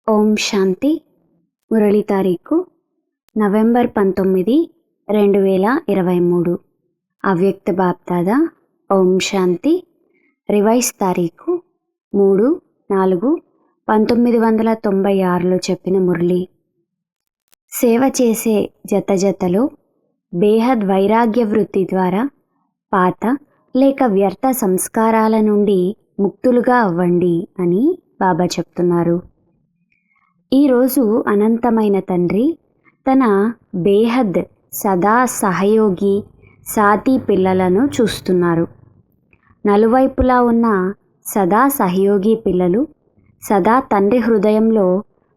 ఓం శాంతి. మురళి తారీఖు నవంబర్ 19, 2023. అవ్యక్త బాప్దాదా. ఓం శాంతి. రివైజ్ తారీఖు 3/4/1996లో చెప్పిన మురళి. సేవ చేసే జతలో బేహద్ వైరాగ్య వృత్తి ద్వారా పాత లేక వ్యర్థ సంస్కారాల నుండి ముక్తులుగా అవ్వండి అని బాబా చెప్తున్నారు. ఈరోజు అనంతమైన తండ్రి తన బేహద్ సదా సహయోగి సాతి పిల్లలను చూస్తున్నారు. నలువైపులా ఉన్న సదా సహయోగి పిల్లలు సదా తండ్రి హృదయంలో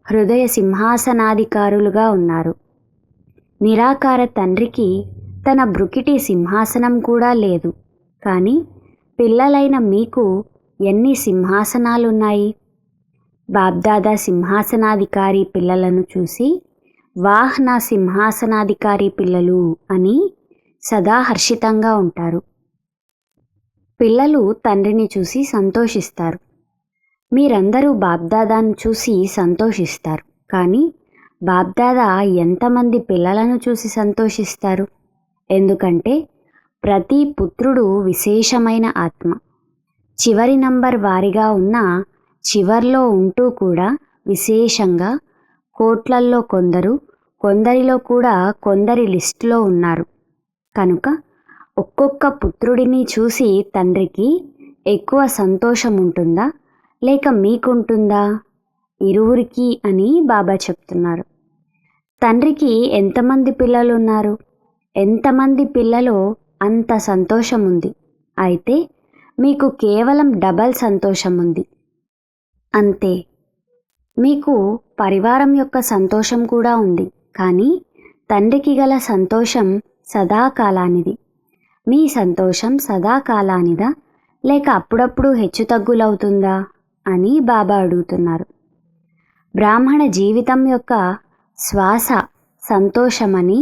హృదయ సింహాసనాధికారులుగా ఉన్నారు. నిరాకార తండ్రికి తన బ్రుకిటి సింహాసనం కూడా లేదు. కానీ పిల్లలైన మీకు ఎన్ని సింహాసనాలున్నాయి? బాబ్దాదా సింహాసనాధికారి పిల్లలను చూసి వాహ్ నా సింహాసనాధికారి పిల్లలు అని సదా హర్షితంగా ఉంటారు. పిల్లలు తండ్రిని చూసి సంతోషిస్తారు. మీరందరూ బాబ్దాదాను చూసి సంతోషిస్తారు. కానీ బాబ్దాదా ఎంతమంది పిల్లలను చూసి సంతోషిస్తారు? ఎందుకంటే ప్రతి పుత్రుడు విశేషమైన ఆత్మ. చివరి నంబర్ వారిగా ఉన్న చివర్లో ఉంటూ కూడా విశేషంగా కోట్లల్లో కొందరిలో కూడా కొందరి లిస్టులో ఉన్నారు. కనుక ఒక్కొక్క పుత్రుడిని చూసి తండ్రికి ఎక్కువ సంతోషం ఉంటుందా లేక మీకుంటుందా? ఇరువురికి అని బాబా చెప్తున్నారు. తండ్రికి ఎంతమంది పిల్లలు ఉన్నారు? ఎంతమంది పిల్లలో అంత సంతోషం ఉంది. అయితే మీకు కేవలం డబల్ సంతోషం ఉంది అంతే. మీకు పరివారం యొక్క సంతోషం కూడా ఉంది. కానీ తండ్రికి గల సంతోషం సదాకాలానిది. మీ సంతోషం సదాకాలానిదా లేక అప్పుడప్పుడు హెచ్చుతగ్గులవుతుందా అని బాబా అడుగుతున్నారు. బ్రాహ్మణ జీవితం యొక్క శ్వాస సంతోషమని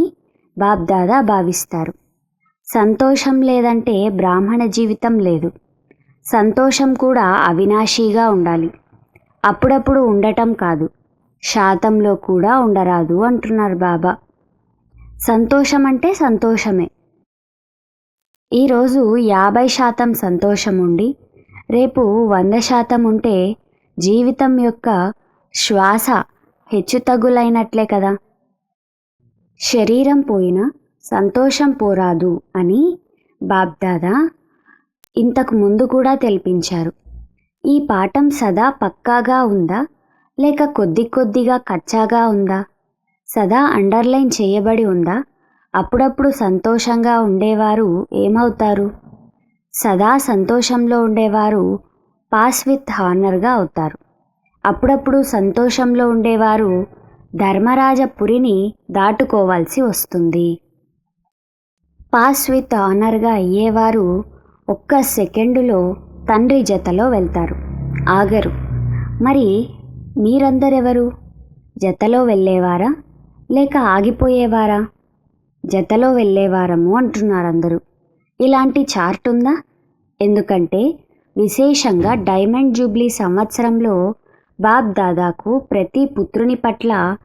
బాబ్దాదా భావిస్తారు. సంతోషం లేదంటే బ్రాహ్మణ జీవితం లేదు. సంతోషం కూడా అవినాశీగా ఉండాలి. అప్పుడప్పుడు ఉండటం కాదు, శాతంలో కూడా ఉండరాదు అంటున్నారు బాబా. సంతోషం అంటే సంతోషమే. ఈరోజు 50% సంతోషం ఉండి రేపు 100% ఉంటే జీవితం యొక్క శ్వాస హెచ్చుతగ్గులైనట్లే కదా. శరీరం పోయినా సంతోషం పోరాదు అని బాబ్దాదా ఇంతకు ముందు కూడా తెలిపించారు. ఈ పాఠం సదా పక్కాగా ఉందా లేక కొద్దిగా కచ్చాగా ఉందా? సదా అండర్లైన్ చేయబడి ఉందా? అప్పుడప్పుడు సంతోషంగా ఉండేవారు ఏమవుతారు? సదా సంతోషంలో ఉండేవారు పాస్ విత్ హానర్గా అవుతారు. అప్పుడప్పుడు సంతోషంలో ఉండేవారు ధర్మరాజపురిని దాటుకోవాల్సి వస్తుంది. పాస్ విత్ ఆనర్గా అయ్యేవారు ఒక్క సెకండులో తండ్రి జతలో వెళ్తారు, ఆగరు. మరి మీరందరెవరు? జతలో వెళ్ళేవారా లేక ఆగిపోయేవారా? జతలో వెళ్ళేవారము అంటున్నారు అందరూ. ఇలాంటి చార్ట్ ఉందా? ఎందుకంటే విశేషంగా డైమండ్ జూబ్లీ సంవత్సరంలో బాబ్ దాదాకు ప్రతి పుత్రుని పట్ల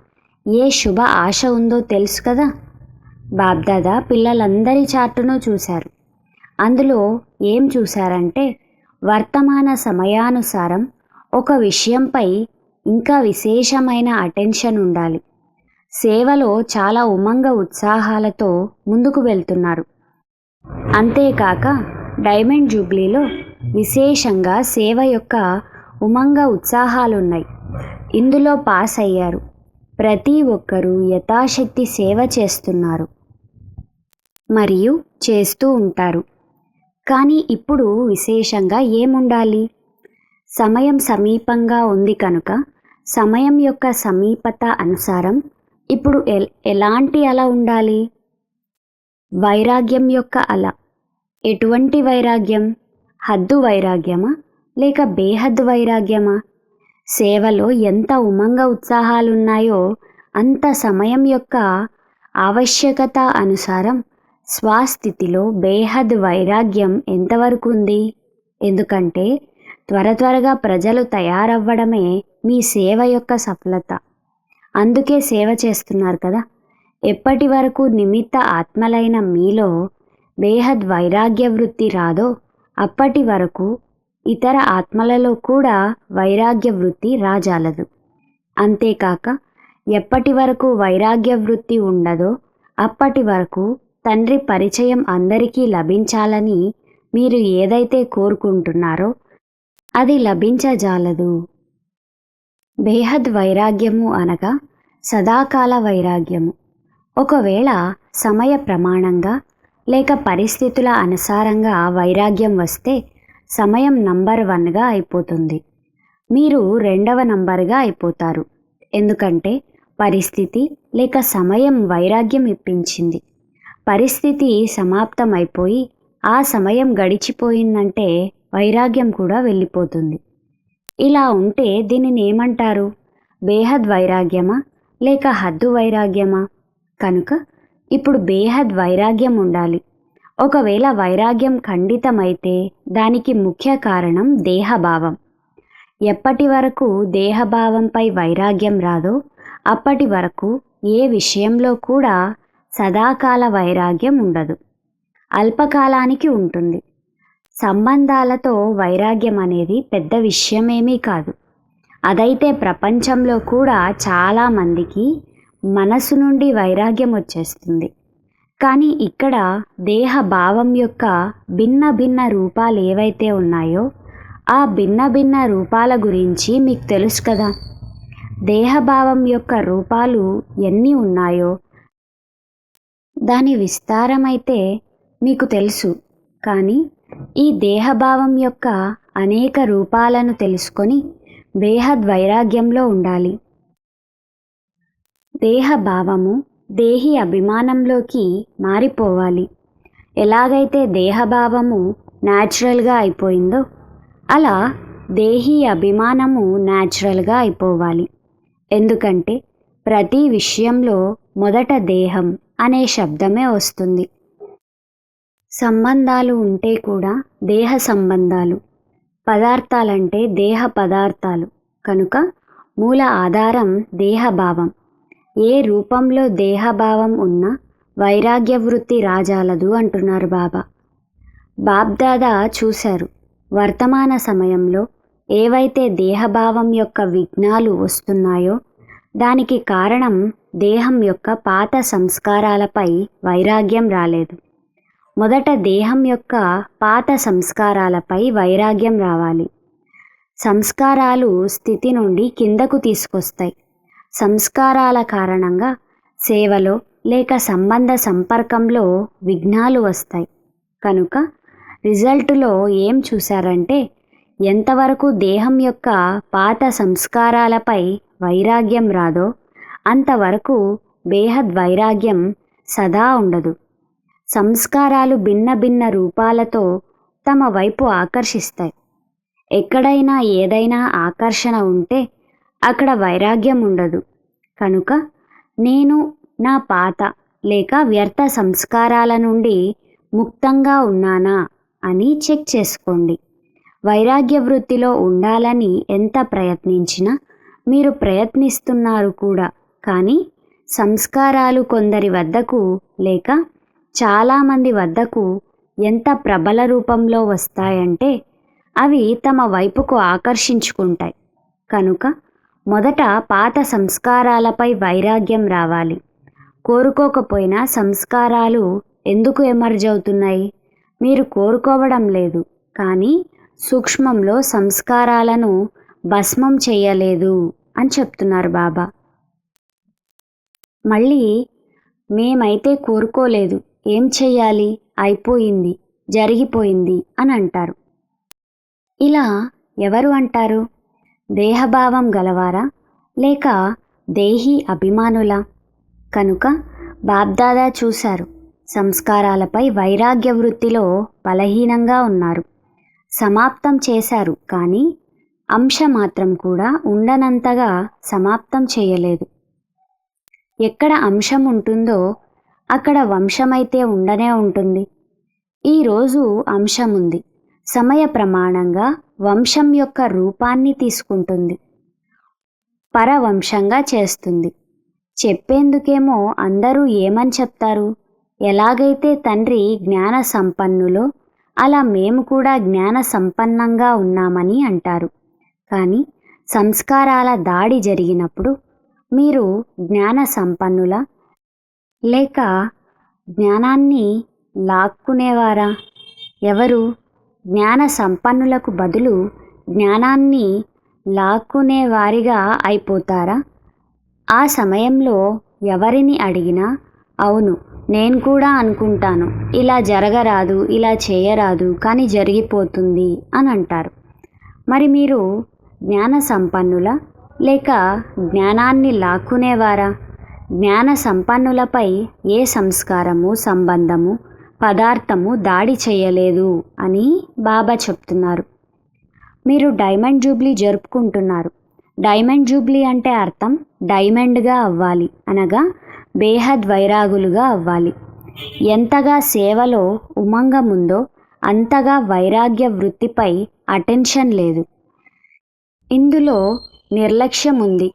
ఏ శుభ ఆశ ఉందో తెలుసు కదా. బాబ్దాదా పిల్లలందరి చార్టును చూశారు. అందులో ఏం చూశారంటే వర్తమాన సమయానుసారం ఒక విషయంపై ఇంకా విశేషమైన అటెన్షన్ ఉండాలి. సేవలో చాలా ఉమంగ ఉత్సాహాలతో ముందుకు వెళ్తున్నారు. అంతేకాక డైమండ్ జూబ్లీలో విశేషంగా సేవ యొక్క ఉమంగ ఉత్సాహాలున్నాయి. ఇందులో పాస్ అయ్యారు. ప్రతి ఒక్కరూ యథాశక్తి సేవ చేస్తున్నారు మరియు చేస్తూ ఉంటారు. కానీ ఇప్పుడు విశేషంగా ఏముండాలి? సమయం సమీపంగా ఉంది కనుక సమయం యొక్క సమీపత అనుసారం ఇప్పుడు ఎలాంటి అల ఉండాలి? వైరాగ్యం యొక్క అల. ఎటువంటి వైరాగ్యం? హద్దు వైరాగ్యమా లేక బేహద్ వైరాగ్యమా? సేవలో ఎంత ఉమంగ ఉత్సాహాలున్నాయో అంత సమయం యొక్క ఆవశ్యకత అనుసారం స్వస్థితిలో బేహద్ వైరాగ్యం ఎంతవరకు ఉంది? ఎందుకంటే త్వరగా ప్రజలు తయారవ్వడమే మీ సేవ యొక్క సఫలత. అందుకే సేవ చేస్తున్నారు కదా. ఎప్పటి వరకు నిమిత్త ఆత్మలైన మీలో బేహద్ వైరాగ్య వృత్తి రాదో అప్పటి వరకు ఇతర ఆత్మలలో కూడా వైరాగ్య వృత్తి రాజాలదు. అంతేకాక ఎప్పటి వరకు వైరాగ్య వృత్తి ఉండదో అప్పటి వరకు తండ్రి పరిచయం అందరికీ లభించాలని మీరు ఏదైతే కోరుకుంటున్నారో అది లభించజాలదు. బేహద్ వైరాగ్యము అనగా సదాకాల వైరాగ్యము. ఒకవేళ సమయ ప్రమాణంగా లేక పరిస్థితుల అనుసారంగా వైరాగ్యం వస్తే సమయం నంబర్ 1గా అయిపోతుంది. మీరు 2వ నంబర్గా అయిపోతారు. ఎందుకంటే పరిస్థితి లేక సమయం వైరాగ్యం ఇప్పించింది. పరిస్థితి సమాప్తమైపోయి ఆ సమయం గడిచిపోయిందంటే వైరాగ్యం కూడా వెళ్ళిపోతుంది. ఇలా ఉంటే దీనిని ఏమంటారు? బేహద్ వైరాగ్యమా లేక హద్దు వైరాగ్యమా? కనుక ఇప్పుడు బేహద్ వైరాగ్యం ఉండాలి. ఒకవేళ వైరాగ్యం ఖండితమైతే దానికి ముఖ్య కారణం దేహభావం. ఎప్పటి వరకు దేహభావంపై వైరాగ్యం రాదో అప్పటి వరకు ఏ విషయంలో కూడా సదాకాల వైరాగ్యం ఉండదు, అల్పకాలానికి ఉంటుంది. సంబంధాలతో వైరాగ్యం అనేది పెద్ద విషయమేమీ కాదు. అదైతే ప్రపంచంలో కూడా చాలామందికి మనసు నుండి వైరాగ్యం వచ్చేస్తుంది. కానీ ఇక్కడ దేహ భావం యొక్క భిన్న భిన్న రూపాలు ఏవైతే ఉన్నాయో ఆ భిన్న భిన్న రూపాల గురించి మీకు తెలుసు కదా. దేహభావం యొక్క రూపాలు ఎన్ని ఉన్నాయో దాని విస్తారమైతే మీకు తెలుసు. కానీ ఈ దేహభావం యొక్క అనేక రూపాలను తెలుసుకొని బేహద్ వైరాగ్యంలో ఉండాలి. దేహభావము దేహి అభిమానంలోకి మారిపోవాలి. ఎలాగైతే దేహభావము న్యాచురల్గా అయిపోయిందో అలా దేహి అభిమానము న్యాచురల్గా అయిపోవాలి. ఎందుకంటే ప్రతి విషయంలో మొదట దేహం అనే శబ్దమే వస్తుంది. సంబంధాలు ఉంటే కూడా దేహ సంబంధాలు, పదార్థాలంటే దేహ పదార్థాలు. కనుక మూల ఆధారం దేహభావం. ఏ రూపంలో దేహభావం ఉన్నా వైరాగ్య వృత్తి రాజాలదు అంటున్నారు బాబా. బాబ్దాదా చూశారు, వర్తమాన సమయంలో ఏవైతే దేహభావం యొక్క విఘ్నాలు వస్తున్నాయో దానికి కారణం దేహం యొక్క పాత సంస్కారాలపై వైరాగ్యం రాలేదు. మొదట దేహం యొక్క పాత సంస్కారాలపై వైరాగ్యం రావాలి. సంస్కారాలు స్థితి నుండి కిందకు తీసుకొస్తాయి. సంస్కారాల కారణంగా సేవలో లేక సంబంధ సంపర్కంలో విఘ్నాలు వస్తాయి. కనుక రిజల్టులో ఏం చూశారంటే ఎంతవరకు దేహం యొక్క పాత సంస్కారాలపై వైరాగ్యం రాదో అంతవరకు బేహద్ వైరాగ్యం సదా ఉండదు. సంస్కారాలు భిన్న భిన్న రూపాలతో తమ వైపు ఆకర్షిస్తాయి. ఎక్కడైనా ఏదైనా ఆకర్షణ ఉంటే అక్కడ వైరాగ్యం ఉండదు. కనుక నేను నా పాత లేక వ్యర్థ సంస్కారాల నుండి ముక్తంగా ఉన్నానా అని చెక్ చేసుకోండి. వైరాగ్య వృత్తిలో ఉండాలని ఎంత ప్రయత్నించినా మీరు ప్రయత్నిస్తున్నారు కూడా, కానీ సంస్కారాలు కొందరి వద్దకు లేక చాలామంది వద్దకు ఎంత ప్రబల రూపంలో వస్తాయంటే అవి తమ వైపుకు ఆకర్షించుకుంటాయి. కనుక మొదట పాత సంస్కారాలపై వైరాగ్యం రావాలి. కోరుకోకపోయినా సంస్కారాలు ఎందుకు ఎమర్జ్ అవుతున్నాయి? మీరు కోరుకోవడం లేదు, కానీ సూక్ష్మంలో సంస్కారాలను భస్మం చేయలేదు అని చెప్తున్నారు బాబా. మళ్ళీ మేమైతే కోరుకోలేదు, ఏం చెయ్యాలి, అయిపోయింది, జరిగిపోయింది అని అంటారు. ఇలా ఎవరు అంటారు? దేహభావం గలవారా లేక దేహి అభిమానులా? కనుక బాబ్దాదా చూశారు, సంస్కారాలపై వైరాగ్య వృత్తిలో బలహీనంగా ఉన్నారు. సమాప్తం చేశారు, కానీ అంశ మాత్రం కూడా ఉండనంతగా సమాప్తం చేయలేదు. ఎక్కడ అంశం ఉంటుందో అక్కడ వంశమైతే ఉండనే ఉంటుంది. ఈరోజు అంశం ఉంది, సమయ ప్రమాణంగా వంశం యొక్క రూపాన్ని తీసుకుంటుంది. పరవంశంగా చేస్తుంది. చెప్పేందుకేమో అందరూ ఏమని చెప్తారు, ఎలాగైతే తండ్రి జ్ఞాన సంపన్నులో అలా మేము కూడా జ్ఞాన సంపన్నంగా ఉన్నామని అంటారు. కానీ సంస్కారాల దాడి జరిగినప్పుడు మీరు జ్ఞాన సంపన్నుల లేక జ్ఞానాన్ని లాక్కునేవారా? ఎవరు? జ్ఞాన సంపన్నులకు బదులు జ్ఞానాన్ని లాక్కునేవారిగా అయిపోతారా? ఆ సమయంలో ఎవరిని అడిగినా అవును నేను కూడా అనుకుంటాను, ఇలా జరగరాదు, ఇలా చేయరాదు, కానీ జరిగిపోతుంది అని అంటారు. మరి మీరు జ్ఞాన సంపన్నుల లేక జ్ఞానాన్ని లాక్కునేవారా? జ్ఞాన సంపన్నులపై ఏ సంస్కారము, సంబంధము, పదార్థము దాడి చేయలేదు అని బాబా చెప్తున్నారు. మీరు డైమండ్ జూబ్లీ జరుపుకుంటున్నారు. డైమండ్ జూబ్లీ అంటే అర్థం డైమండ్గా అవ్వాలి, అనగా బేహద్ వైరాగులుగా అవ్వాలి. ఎంతగా సేవలో ఉమంగం ఉందో అంతగా వైరాగ్య వృత్తిపై అటెన్షన్ లేదు. ఇందులో నిర్లక్ష్యం ఉంది.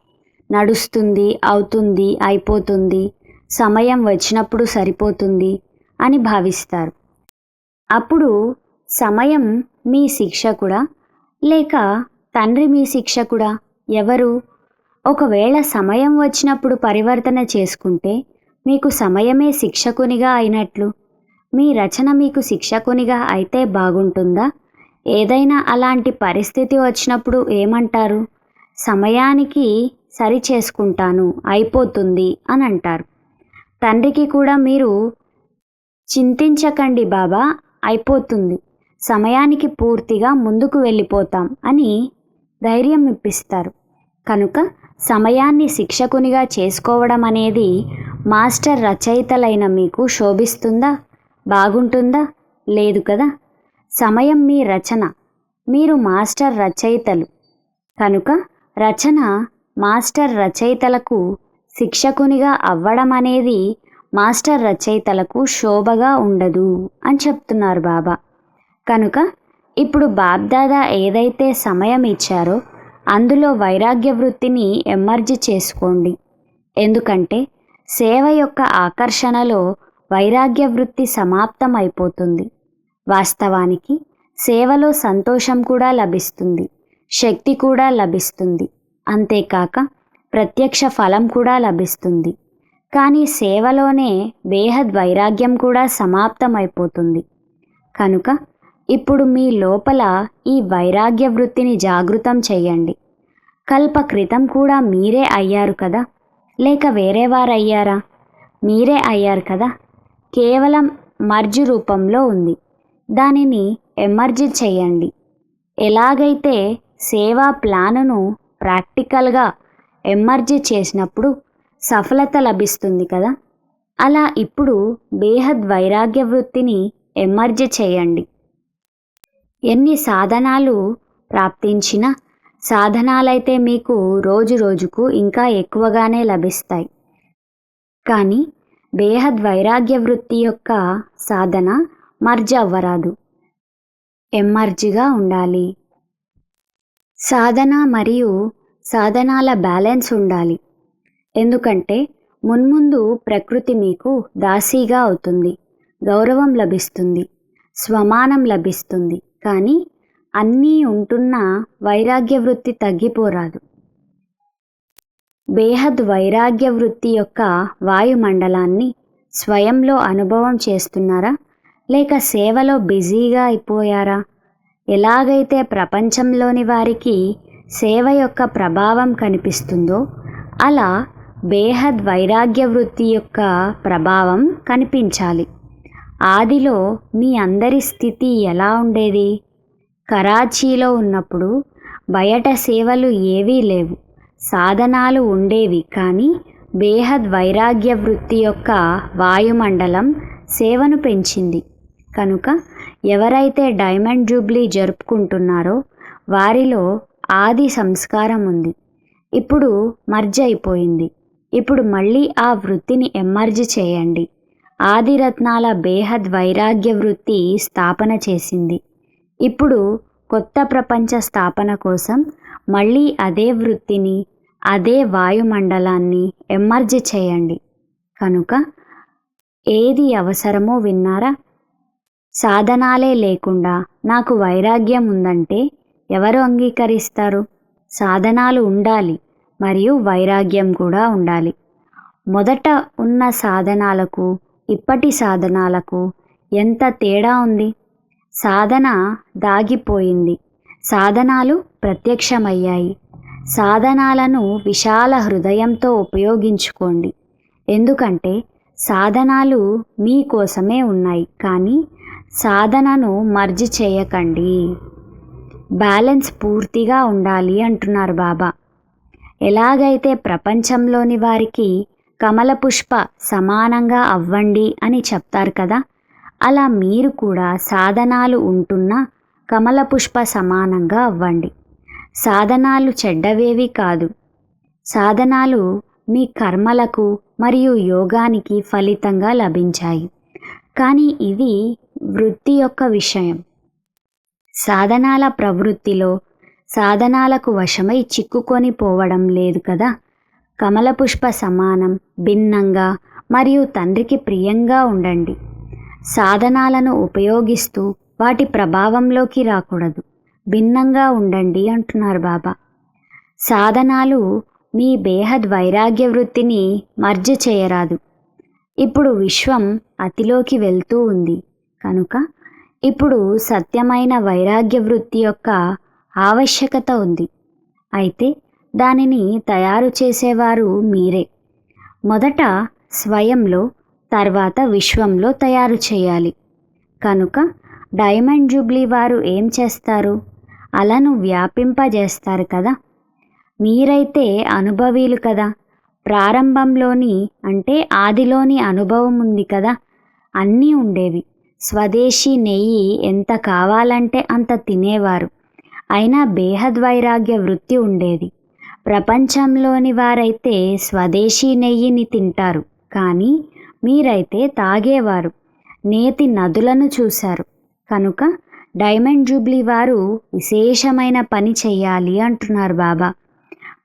నడుస్తుంది, అవుతుంది, అయిపోతుంది, సమయం వచ్చినప్పుడు సరిపోతుంది అని భావిస్తారు. అప్పుడు సమయం మీ శిక్షకుడా లేక తండ్రి మీ శిక్షకుడా? ఎవరు? ఒకవేళ సమయం వచ్చినప్పుడు పరివర్తన చేసుకుంటే మీకు సమయమే శిక్షకునిగా అయినట్లు. మీ రచన మీకు శిక్షకునిగా అయితే బాగుంటుందా? ఏదైనా అలాంటి పరిస్థితి వచ్చినప్పుడు ఏమంటారు? సమయానికి సరి చేసుకుంటాను, అయిపోతుంది అని అంటారు. తండ్రికి కూడా మీరు చింతించకండి బాబా, అయిపోతుంది, సమయానికి పూర్తిగా ముందుకు వెళ్ళిపోతాం అని ధైర్యం ఇప్పిస్తారు. కనుక సమయాన్ని శిక్షకునిగా చేసుకోవడం అనేది మాస్టర్ రచయితలైన మీకు శోభిస్తుందా? బాగుంటుందా? లేదు కదా. సమయం మీ రచన, మీరు మాస్టర్ రచయితలు. కనుక రచన మాస్టర్ రచయితలకు శిక్షకునిగా అవ్వడం అనేది మాస్టర్ రచయితలకు శోభగా ఉండదు అని చెప్తున్నారు బాబా. కనుక ఇప్పుడు బాబ్దాదా ఏదైతే సమయం ఇచ్చారో అందులో వైరాగ్య వృత్తిని ఎమర్జ్ చేసుకోండి. ఎందుకంటే సేవ యొక్క ఆకర్షణలో వైరాగ్య వృత్తి సమాప్తం అయిపోతుంది. వాస్తవానికి సేవలో సంతోషం కూడా లభిస్తుంది, శక్తి కూడా లభిస్తుంది, అంతేకాక ప్రత్యక్ష ఫలం కూడా లభిస్తుంది. కానీ సేవలోనే బేహద్ వైరాగ్యం కూడా సమాప్తం అయిపోతుంది. కనుక ఇప్పుడు మీ లోపల ఈ వైరాగ్య వృత్తిని జాగృతం చెయ్యండి. కల్ప క్రితం కూడా మీరే అయ్యారు కదా, లేక వేరేవారయ్యారా? మీరే అయ్యారు కదా. కేవలం మర్జ్ రూపంలో ఉంది, దానిని ఎమర్జ్ చేయండి. ఎలాగైతే సేవా ప్లానును ప్రాక్టికల్గా ఎమర్జ్ చేసినప్పుడు సఫలత లభిస్తుంది కదా, అలా ఇప్పుడు బేహద్ వైరాగ్య వృత్తిని ఎమర్జ్ చేయండి. ఎన్ని సాధనాలు ప్రాప్తించినా సాధనాలైతే మీకు రోజు రోజుకు ఇంకా ఎక్కువగానే లభిస్తాయి. కానీ బేహద్ వైరాగ్య వృత్తి యొక్క సాధన మర్జ్ అవ్వరాదు, ఎమర్జ్గా ఉండాలి. సాధన మరియు సాధనాల బ్యాలెన్స్ ఉండాలి. ఎందుకంటే మున్ముందు ప్రకృతి మీకు దాసీగా అవుతుంది, గౌరవం లభిస్తుంది, స్వమానం లభిస్తుంది. కానీ అన్నీ ఉంటున్న వైరాగ్య వృత్తి తగ్గిపోరాదు. బేహద్ వైరాగ్య వృత్తి యొక్క వాయుమండలాన్ని స్వయంలో అనుభవం చేస్తున్నారా లేక సేవలో బిజీగా అయిపోయారా? ఎలాగైతే ప్రపంచంలోని వారికి సేవ యొక్క ప్రభావం కనిపిస్తుందో అలా బేహద్ వైరాగ్య వృత్తి యొక్క ప్రభావం కనిపించాలి. ఆదిలో మీ అందరి స్థితి ఎలా ఉండేది? కరాచీలో ఉన్నప్పుడు బయట సేవలు ఏవీ లేవు, సాధనాలు ఉండేవి. కానీ బేహద్ వైరాగ్య వృత్తి యొక్క వాయుమండలం సేవను పెంచింది. కనుక ఎవరైతే డైమండ్ జూబ్లీ జరుపుకుంటున్నారో వారిలో ఆది సంస్కారం ఉంది. ఇప్పుడు మర్జ్ అయిపోయింది. ఇప్పుడు మళ్ళీ ఆ వృత్తిని ఎమర్జ్ చేయండి. ఆదిరత్నాల బేహద్ వైరాగ్య వృత్తి స్థాపన చేసింది. ఇప్పుడు కొత్త ప్రపంచ స్థాపన కోసం మళ్ళీ అదే వృత్తిని, అదే వాయుమండలాన్ని ఎమర్జ్ చేయండి. కనుక ఏది అవసరమో విన్నారా? సాధనాలే లేకుండా నాకు వైరాగ్యం ఉందంటే ఎవరు అంగీకరిస్తారు? సాధనాలు ఉండాలి మరియు వైరాగ్యం కూడా ఉండాలి. మొదట ఉన్న సాధనాలకు ఇప్పటి సాధనాలకు ఎంత తేడా ఉంది? సాధన దాగిపోయింది, సాధనాలు ప్రత్యక్షమయ్యాయి. సాధనాలను విశాల హృదయంతో ఉపయోగించుకోండి. ఎందుకంటే సాధనాలు మీకోసమే ఉన్నాయి, కానీ సాధనను మర్జ్ చేయకండి. బ్యాలెన్స్ పూర్తిగా ఉండాలి అంటున్నారు బాబా. ఎలాగైతే ప్రపంచంలోని వారికి కమల పుష్ప సమానంగా అవ్వండి అని చెప్తారు కదా, అలా మీరు కూడా సాధనాలు ఉంటున్నా కమల పుష్ప సమానంగా అవ్వండి. సాధనాలు చెడ్డవేవి కాదు. సాధనాలు మీ కర్మలకు మరియు యోగానికి ఫలితంగా లభించాయి. కానీ ఇది వృత్తి యొక్క విషయం. సాధనాల ప్రవృత్తిలో సాధనాలకు వశమై చిక్కుకొని పోవడం లేదు కదా. కమల పుష్ప సమానం, భిన్నంగా మరియు తండ్రికి ప్రియంగా ఉండండి. సాధనాలను ఉపయోగిస్తూ వాటి ప్రభావంలోకి రాకూడదు, భిన్నంగా ఉండండి అంటున్నారు బాబా. సాధనాలు మీ బేహద్ వైరాగ్య వృత్తిని మర్జ్ చేయరాదు. ఇప్పుడు విశ్వం అతిలోకి వెళ్తూ ఉంది కనుక ఇప్పుడు సత్యమైన వైరాగ్య వృత్తి యొక్క ఆవశ్యకత ఉంది. అయితే దానిని తయారు చేసేవారు మీరే. మొదట స్వయంలో, తర్వాత విశ్వంలో తయారు చేయాలి. కనుక డైమండ్ జూబ్లీ వారు ఏం చేస్తారు? అలను వ్యాపింపజేస్తారు కదా. మీరైతే అనుభవీలు కదా. ప్రారంభంలోని అంటే ఆదిలోని అనుభవం ఉంది కదా. అన్నీ ఉండేవి. స్వదేశీ నెయ్యి ఎంత కావాలంటే అంత తినేవారు. అయినా బేహద్ వైరాగ్య వృత్తి ఉండేది. ప్రపంచంలోని వారైతే స్వదేశీ నెయ్యిని తింటారు, కానీ మీరైతే తాగేవారు. నేతి నదులను చూశారు. కనుక డైమండ్ జూబ్లీ వారు విశేషమైన పని చెయ్యాలి అంటున్నారు బాబా.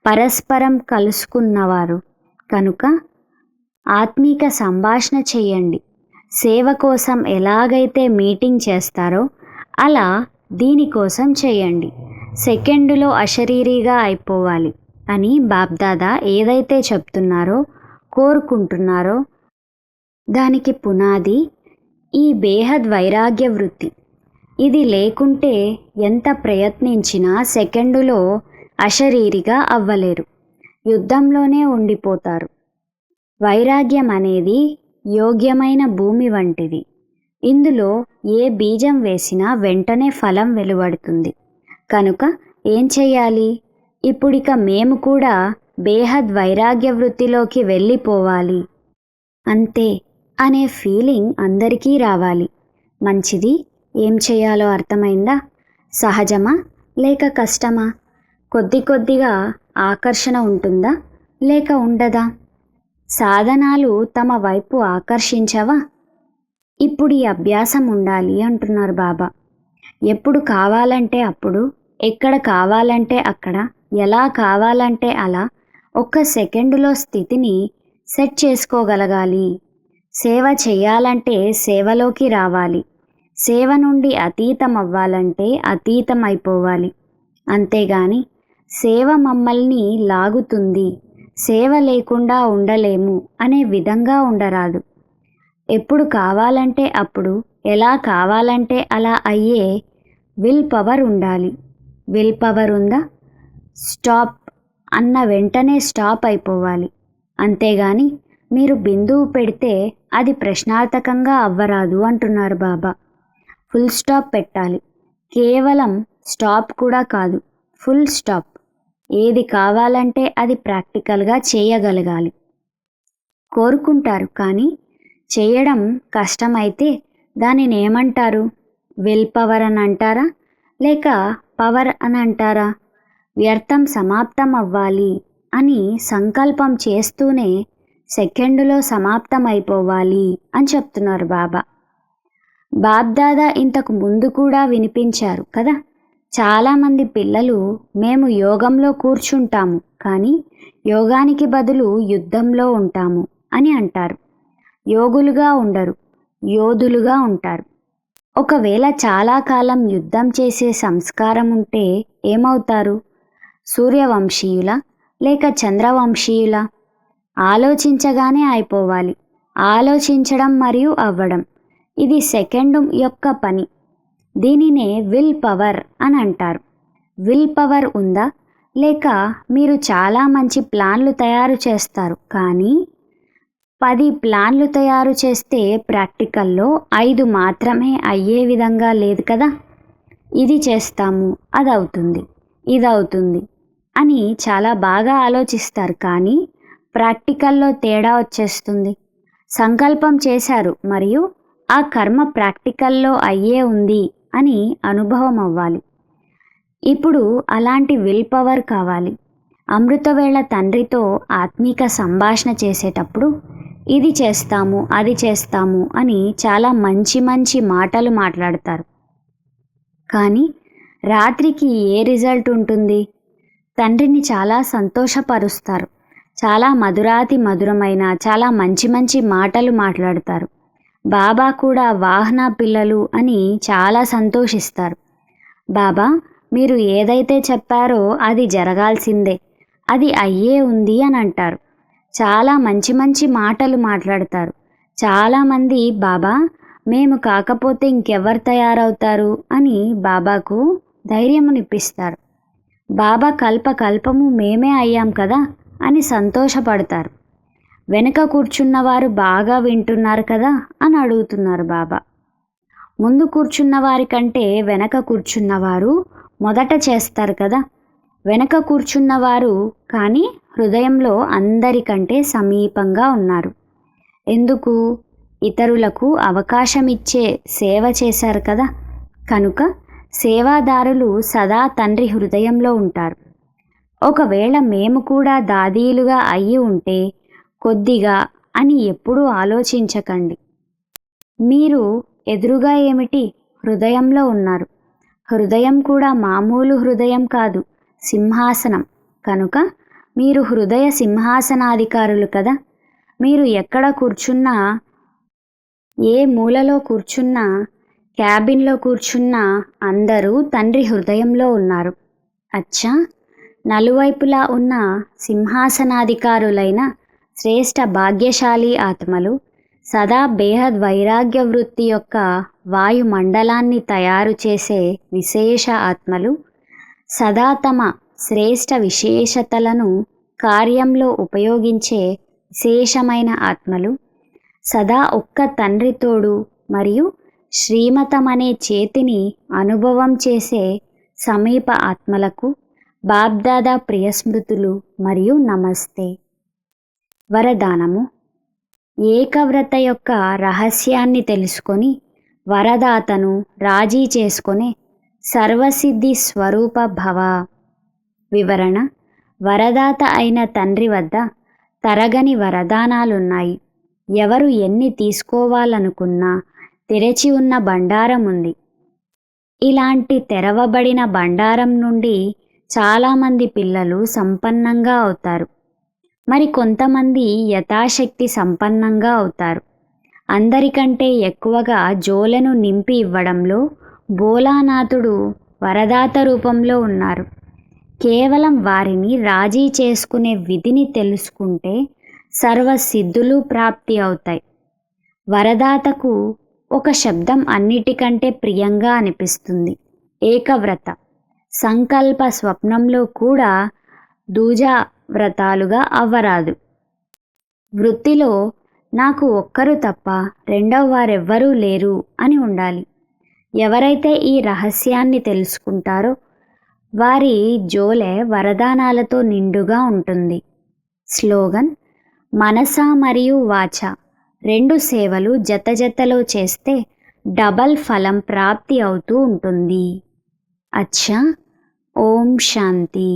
పరస్పరం కలుసుకున్నవారు కనుక ఆత్మీక సంభాషణ చేయండి. సేవ కోసం ఎలాగైతే మీటింగ్ చేస్తారో అలా దీనికోసం చేయండి. సెకండులో అశరీరీగా అయిపోవాలి అని బాబ్దాదా ఏదైతే చెప్తున్నారో, కోరుకుంటున్నారో దానికి పునాది ఈ బేహద్ వైరాగ్య వృత్తి. ఇది లేకుంటే ఎంత ప్రయత్నించినా సెకండులో అశరీరిగా అవ్వలేరు, యుద్ధంలోనే ఉండిపోతారు. వైరాగ్యం అనేది యోగ్యమైన భూమి వంటిది. ఇందులో ఏ బీజం వేసినా వెంటనే ఫలం వెలువడుతుంది. కనుక ఏం చెయ్యాలి? ఇప్పుడిక మేము కూడా బేహద్ వైరాగ్య వృత్తిలోకి వెళ్ళిపోవాలి అంతే అనే ఫీలింగ్ అందరికీ రావాలి. మంచిది. ఏం చేయాలో అర్థమైందా? సహజమా లేక కష్టమా? కొద్ది కొద్దిగా ఆకర్షణ ఉంటుందా లేక ఉండదా? సాధనాలు తమ వైపు ఆకర్షించవా? ఇప్పుడు ఈ అభ్యాసం ఉండాలి అంటున్నారు బాబా. ఎప్పుడు కావాలంటే అప్పుడు, ఎక్కడ కావాలంటే అక్కడ, ఎలా కావాలంటే అలా ఒక్క సెకండులో స్థితిని సెట్ చేసుకోగలగాలి. సేవ చేయాలంటే సేవలోకి రావాలి. సేవ నుండి అతీతం అవ్వాలంటే అతీతం అయిపోవాలి. అంతేగాని సేవ మమ్మల్ని లాగుతుంది, సేవ లేకుండా ఉండలేము అనే విధంగా ఉండరాదు. ఎప్పుడు కావాలంటే అప్పుడు, ఎలా కావాలంటే అలా అయ్యే విల్ పవర్ ఉండాలి. విల్ పవర్ ఉందా? స్టాప్ అన్న వెంటనే స్టాప్ అయిపోవాలి. అంతేగాని మీరు బిందువు పెడితే అది ప్రశ్నార్థకంగా అవ్వరాదు అంటున్నారు బాబా. ఫుల్ స్టాప్ పెట్టాలి. కేవలం స్టాప్ కూడా కాదు, ఫుల్ స్టాప్. ఏది కావాలంటే అది ప్రాక్టికల్గా చేయగలగాలి. కోరుకుంటారు కానీ చేయడం కష్టమైతే దానిని ఏమంటారు? విల్ పవర్ అని అంటారా లేక పవర్ అని అంటారా? వ్యర్థం సమాప్తం అవ్వాలి అని సంకల్పం చేస్తూనే సెకండులో సమాప్తం అయిపోవాలి అని చెప్తున్నారు బాబా. బాబ్దాదా ఇంతకు ముందు కూడా వినిపించారు కదా. చాలామంది పిల్లలు మేము యోగంలో కూర్చుంటాము కానీ యోగానికి బదులు యుద్ధంలో ఉంటాము అని అంటారు. యోగులుగా ఉండరు, యోధులుగా ఉంటారు. ఒకవేళ చాలా కాలం యుద్ధం చేసే సంస్కారం ఉంటే ఏమవుతారు? సూర్యవంశీయుల లేక చంద్రవంశీయుల? ఆలోచించగానే అయిపోవాలి. ఆలోచించడం మరియు అవ్వడం ఇది సెకండ్ యొక్క పని. దీనినే విల్ పవర్ అని అంటారు. విల్ పవర్ ఉందా? లేక మీరు చాలా మంచి ప్లాన్లు తయారు చేస్తారు కానీ 10 ప్లాన్లు తయారు చేస్తే ప్రాక్టికల్లో 5 మాత్రమే అయ్యే విధంగా లేదు కదా. ఇది చేస్తాము, అది అవుతుంది, ఇది అవుతుంది అని చాలా బాగా ఆలోచిస్తారు కానీ ప్రాక్టికల్లో తేడా వచ్చేస్తుంది. సంకల్పం చేశారు మరియు ఆ కర్మ ప్రాక్టికల్లో అయ్యే ఉంది అని అనుభవం అవ్వాలి. ఇప్పుడు అలాంటి విల్ పవర్ కావాలి. అమృతవేళ తండ్రితో ఆత్మీక సంభాషణ చేసేటప్పుడు ఇది చేస్తాము, అది చేస్తాము అని చాలా మంచి మంచి మాటలు మాట్లాడతారు. కానీ రాత్రికి ఏ రిజల్ట్ ఉంటుంది? తండ్రిని చాలా సంతోషపరుస్తారు. చాలా మధురాతి మధురమైన చాలా మంచి మంచి మాటలు మాట్లాడతారు. బాబా కూడా వాహన పిల్లలు అని చాలా సంతోషిస్తారు. బాబా మీరు ఏదైతే చెప్పారో అది జరగాల్సిందే, అది అయ్యే ఉంది అని అంటారు. చాలా మంచి మంచి మాటలు మాట్లాడతారు. చాలామంది బాబా మేము కాకపోతే ఇంకెవరు తయారవుతారు అని బాబాకు ధైర్యమునిప్పిస్తారు. బాబా కల్పము మేమే అయ్యాం కదా అని సంతోషపడతారు. వెనుక కూర్చున్నవారు బాగా వింటున్నారు కదా అని అడుగుతున్నారు బాబా. ముందు కూర్చున్న వారి కంటే వెనక కూర్చున్నవారు మొదట చేస్తారు కదా. వెనక కూర్చున్నవారు కానీ హృదయంలో అందరికంటే సమీపంగా ఉన్నారు. ఎందుకు? ఇతరులకు అవకాశం ఇచ్చే సేవ చేశారు కదా. కనుక సేవాదారులు సదా తండ్రి హృదయంలో ఉంటారు. ఒకవేళ మేము కూడా దాదీలుగా అయ్యి ఉంటే కొద్దిగా అని ఎప్పుడూ ఆలోచించకండి. మీరు ఎదురుగా ఏమిటి? హృదయంలో ఉన్నారు. హృదయం కూడా మామూలు హృదయం కాదు, సింహాసనం. కనుక మీరు హృదయ సింహాసనాధికారులు కదా. మీరు ఎక్కడ కూర్చున్నా, ఏ మూలలో కూర్చున్నా, క్యాబిన్లో కూర్చున్నా అందరూ తండ్రి హృదయంలో ఉన్నారు. అచ్చా, నలువైపులా ఉన్న సింహాసనాధికారులైన శ్రేష్ఠ భాగ్యశాలి ఆత్మలు సదా బేహద్ వైరాగ్య వృత్తి యొక్క వాయుమండలాన్ని తయారు చేసే విశేష ఆత్మలు, సదా తమ శ్రేష్ఠ విశేషతలను కార్యంలో ఉపయోగించే విశేషమైన ఆత్మలు, సదా ఒక్క తండ్రి తోడు మరియు శ్రీమతమనే చేతిని అనుభవం చేసే సమీప ఆత్మలకు బాబ్దాదా ప్రియస్మృతులు మరియు నమస్తే. వరదానము. ఏకవ్రత యొక్క రహస్యాన్ని తెలుసుకొని వరదాతను రాజీ చేసుకొని సర్వసిద్ధి స్వరూప భవ. వివరణ. వరదాత అయిన తండ్రి వద్ద తరగని వరదానాలున్నాయి. ఎవరు ఎన్ని తీసుకోవాలనుకున్నా తెరచి ఉన్న బండారం ఉంది. ఇలాంటి తెరవబడిన బండారం నుండి చాలామంది పిల్లలు సంపన్నంగా అవుతారు. మరి కొంతమంది యథాశక్తి సంపన్నంగా అవుతారు. అందరికంటే ఎక్కువగా జోలను నింపి ఇవ్వడంలో భోలానాథుడు వరదాత రూపంలో ఉన్నారు. కేవలం వారిని రాజీ చేసుకునే విధిని తెలుసుకుంటే సర్వసిద్ధులు ప్రాప్తి అవుతాయి. వరదాతకు ఒక శబ్దం అన్నిటికంటే ప్రియంగా అనిపిస్తుంది, ఏకవ్రత. సంకల్ప స్వప్నంలో కూడా దూజా వ్రతాలుగా అవ్వరాదు. వృత్తిలో నాకు ఒక్కరు తప్ప రెండవ వారెవ్వరూ లేరు అని ఉండాలి. ఎవరైతే ఈ రహస్యాన్ని తెలుసుకుంటారో వారి జోలె వరదానాలతో నిండుగా ఉంటుంది. స్లోగన్. మనస మరియు వాచ 2 సేవలు జతలో చేస్తే డబల్ ఫలం ప్రాప్తి అవుతూ ఉంటుంది. అచ్చా. ఓం శాంతి.